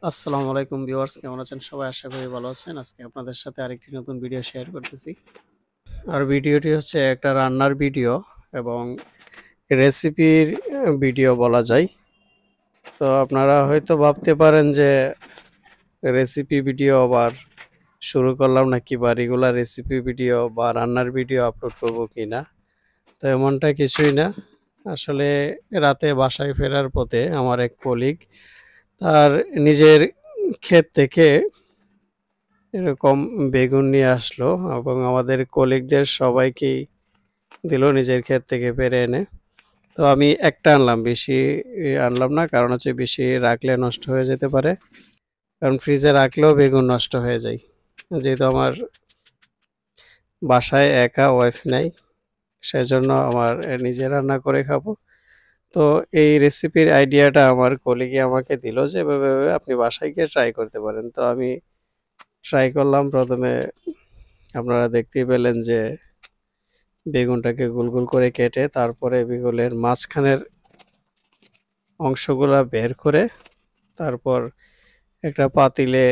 আসসালামু আলাইকুম ভিউয়ার্স, কেমন আছেন সবাই? আশা করি ভালো আছেন। আজকে আপনাদের সাথে আরেকটি নতুন ভিডিও শেয়ার করতেছি। আর ভিডিওটি হচ্ছে একটা রান্নার ভিডিও এবং রেসিপির ভিডিও বলা যায়। তো আপনারা হয়তো ভাবতে পারেন যে রেসিপি ভিডিও আবার শুরু করলাম নাকি, বা রেগুলার রেসিপি ভিডিও বা রান্নার ভিডিও আপলোড করব কিনা। তো এমনটা কিছুই না। আসলে রাতে বাসায় ফেরার পথে আমার এক কলিগ তার নিজের ক্ষেত থেকে এরকম বেগুন নিয়ে আসলো এবং আমাদের কলিগদের সবাইকেই দিল নিজের ক্ষেত থেকে পেড়ে এনে। তো আমি একটা আনলাম, বেশি আনলাম না, কারণ হচ্ছে বেশি রাখলে নষ্ট হয়ে যেতে পারে। কারণ ফ্রিজে রাখলেও বেগুন নষ্ট হয়ে যায়। যেহেতু আমার বাসায় একা ওয়াইফ নাই, সেজন্য আমার নিজে রান্না করে খাবো। তো এই রেসিপির আইডিয়াটা আমার কলিগই আমাকে দিল যে এভাবে এভাবে আপনি বাসায় গিয়ে ট্রাই করতে পারেন। তো আমি ট্রাই করলাম। প্রথমে আপনারা দেখতেই পেলেন যে বেগুনটাকে গোল গোল করে কেটে তারপরে বেগুনের মাঝখানের অংশগুলা বের করে তারপর একটা পাতিলে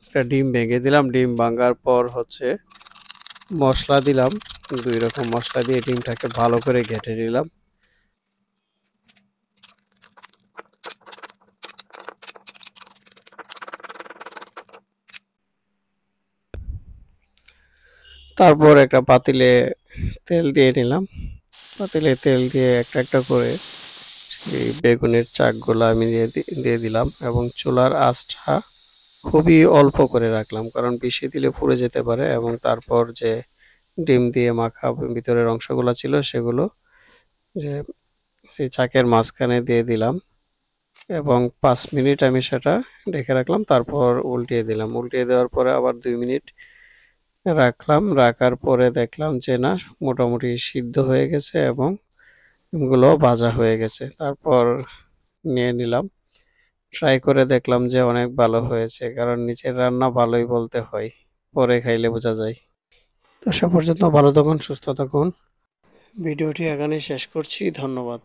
একটা ডিম ভেঙে দিলাম। ডিম ভাঙার পর হচ্ছে মশলা দিলাম, 2 রকম মশলা দিয়ে ডিমটাকে ভালো করে ঘেঁটে নিলাম। তারপর একটা পাতিলে তেল দিয়ে নিলাম। পাতিলে তেল দিয়ে একটা একটা করে এই বেগুনের চাকগুলা আমি দিয়ে দিলাম এবং চুলার আঁচটা খুবই অল্প করে রাখলাম, কারণ বেশি দিলে পুড়ে যেতে পারে। এবং তারপর যে ডিম দিয়ে মাখা ভিতরের অংশগুলো ছিল সেগুলো যে সেই চাকের মাঝখানে দিয়ে দিলাম এবং 5 মিনিট আমি সেটা ঢেকে রাখলাম। তারপর উল্টিয়ে দিলাম। উল্টিয়ে দেওয়ার পরে আবার 2 মিনিট রাখলাম। রাখার পরে দেখলাম যে না, মোটামুটি সিদ্ধ হয়ে গেছে এবং ডিমগুলো ভাজা হয়ে গেছে। তারপর নিয়ে নিলাম। ট্রাই করে দেখলাম যে অনেক ভালো হয়েছে, কারণ নিচের রান্না ভালোই বলতে হয়, পরে খাইলে বোঝা যায়। তো সে পর্যন্ত ভালো থাকুন, সুস্থ থাকুন। ভিডিওটি এখানেই শেষ করছি। ধন্যবাদ।